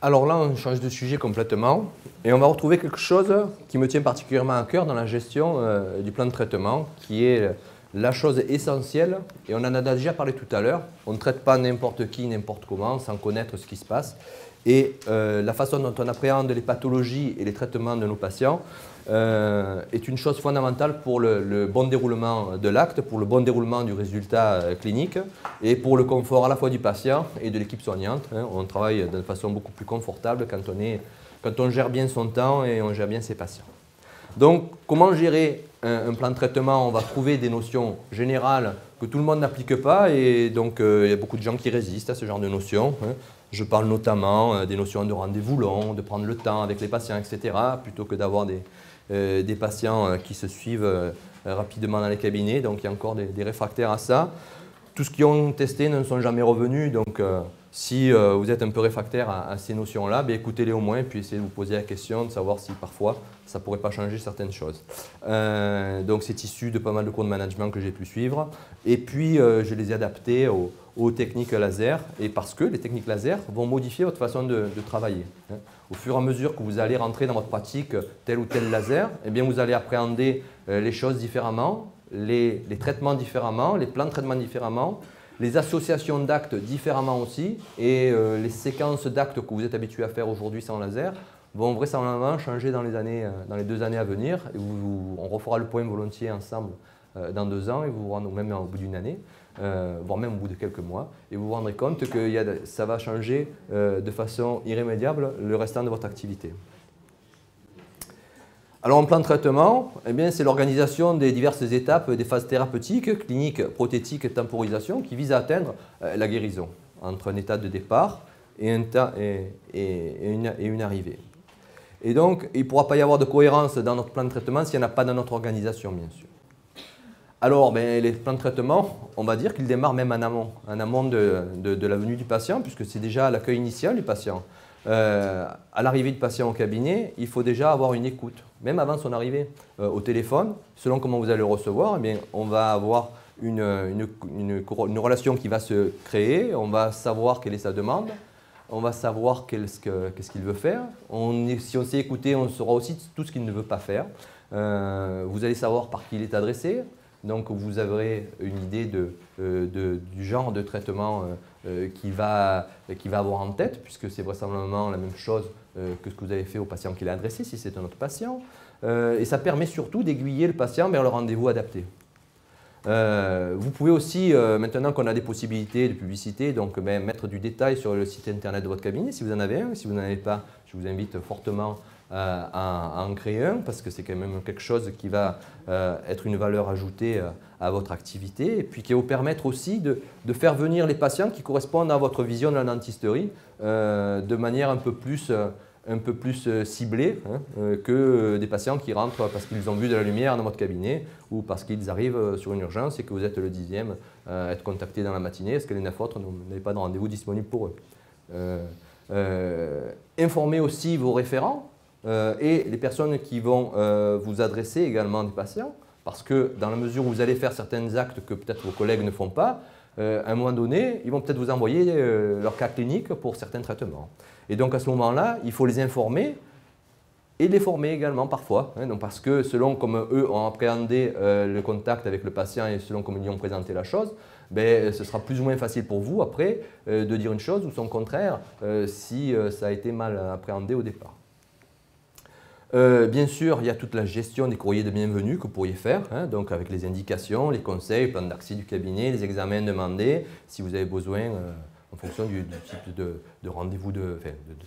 Alors là, on change de sujet complètement et on va retrouver quelque chose qui me tient particulièrement à cœur dans la gestion du plan de traitement, qui est la chose essentielle, et on en a déjà parlé tout à l'heure. On ne traite pas n'importe qui, n'importe comment, sans connaître ce qui se passe. Et la façon dont on appréhende les pathologies et les traitements de nos patients est une chose fondamentale pour le bon déroulement de l'acte, pour le bon déroulement du résultat clinique et pour le confort à la fois du patient et de l'équipe soignante. On travaille de façon beaucoup plus confortable quand on gère bien son temps et on gère bien ses patients. Donc, comment gérer un plan de traitement? On va trouver des notions générales que tout le monde n'applique pas, et donc il y a beaucoup de gens qui résistent à ce genre de notions. Je parle notamment des notions de rendez-vous long, de prendre le temps avec les patients, etc., plutôt que d'avoir des patients qui se suivent rapidement dans les cabinets. Donc il y a encore des réfractaires à ça. Tous ceux qui ont testé ne sont jamais revenus, donc si vous êtes un peu réfractaire à ces notions-là, écoutez-les au moins, puis essayez de vous poser la question de savoir si parfois ça ne pourrait pas changer certaines choses. Donc c'est issu de pas mal de cours de management que j'ai pu suivre, et puis je les ai adaptés aux techniques laser, et parce que les techniques laser vont modifier votre façon de travailler. Au fur et à mesure que vous allez rentrer dans votre pratique tel ou tel laser, eh bien vous allez appréhender les choses différemment, les traitements différemment, les plans de traitement différemment, les associations d'actes différemment aussi, et les séquences d'actes que vous êtes habitué à faire aujourd'hui sans laser vont vraisemblablement changer dans les 2 années à venir. Et on refera le point volontiers ensemble dans 2 ans, et vous vous rendrez, même au bout d'une année, voire même au bout de quelques mois, et vous vous rendrez compte que ça va changer de façon irrémédiable le restant de votre activité. Alors, un plan de traitement, c'est l'organisation des diverses étapes des phases thérapeutiques, cliniques, prothétiques et temporisation qui visent à atteindre la guérison entre un état de départ et une arrivée. Et donc, il ne pourra pas y avoir de cohérence dans notre plan de traitement s'il n'y en a pas dans notre organisation, bien sûr. Alors, les plans de traitement, on va dire qu'ils démarrent même en amont de la venue du patient, puisque c'est déjà l'accueil initial du patient. À l'arrivée du patient au cabinet, il faut déjà avoir une écoute, même avant son arrivée au téléphone. Selon comment vous allez le recevoir, on va avoir une relation qui va se créer, on va savoir quelle est sa demande, on va savoir qu'est-ce qu'il veut faire. Si on sait écouter, on saura aussi tout ce qu'il ne veut pas faire. Vous allez savoir par qui il est adressé. Donc vous aurez une idée du genre de traitement qu'il va avoir en tête, puisque c'est vraisemblablement la même chose que ce que vous avez fait au patient qu'il a adressé, si c'est un autre patient. Et ça permet surtout d'aiguiller le patient vers le rendez-vous adapté. Vous pouvez aussi, maintenant qu'on a des possibilités de publicité, donc mettre du détail sur le site internet de votre cabinet, si vous en avez un. Si vous n'en avez pas, je vous invite fortement à en créer un, parce que c'est quand même quelque chose qui va être une valeur ajoutée à votre activité, et puis qui va vous permettre aussi de faire venir les patients qui correspondent à votre vision de la dentisterie de manière un peu plus ciblée que des patients qui rentrent parce qu'ils ont vu de la lumière dans votre cabinet, ou parce qu'ils arrivent sur une urgence et que vous êtes le 10e à être contacté dans la matinée, parce que les 9 autres n'avaient pas de rendez-vous disponible pour eux. Informez aussi vos référents et les personnes qui vont vous adresser également des patients, parce que dans la mesure où vous allez faire certains actes que peut-être vos collègues ne font pas, à un moment donné, ils vont peut-être vous envoyer leur cas clinique pour certains traitements. Et donc à ce moment-là, il faut les informer et les former également parfois, donc parce que selon comme eux ont appréhendé le contact avec le patient et selon comme ils ont présenté la chose, ce sera plus ou moins facile pour vous après de dire une chose ou son contraire si ça a été mal appréhendé au départ. Bien sûr, il y a toute la gestion des courriers de bienvenue que vous pourriez faire, donc avec les indications, les conseils, le plan d'accès du cabinet, les examens demandés, si vous avez besoin, en fonction du type de rendez-vous, de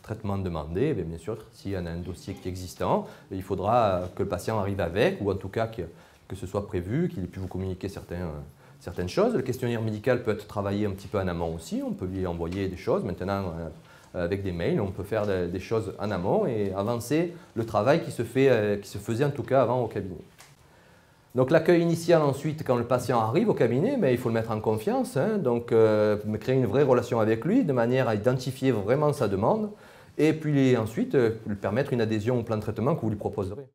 traitement demandé. Bien sûr, s'il y en a un dossier qui est existant, il faudra que le patient arrive avec, ou en tout cas que ce soit prévu, qu'il ait pu vous communiquer certaines choses. Le questionnaire médical peut être travaillé un petit peu en amont aussi, on peut lui envoyer des choses. Maintenant, avec des mails, on peut faire des choses en amont et avancer le travail qui se faisait en tout cas avant au cabinet. Donc l'accueil initial ensuite, quand le patient arrive au cabinet, il faut le mettre en confiance, donc créer une vraie relation avec lui de manière à identifier vraiment sa demande, et puis ensuite lui permettre une adhésion au plan de traitement que vous lui proposerez.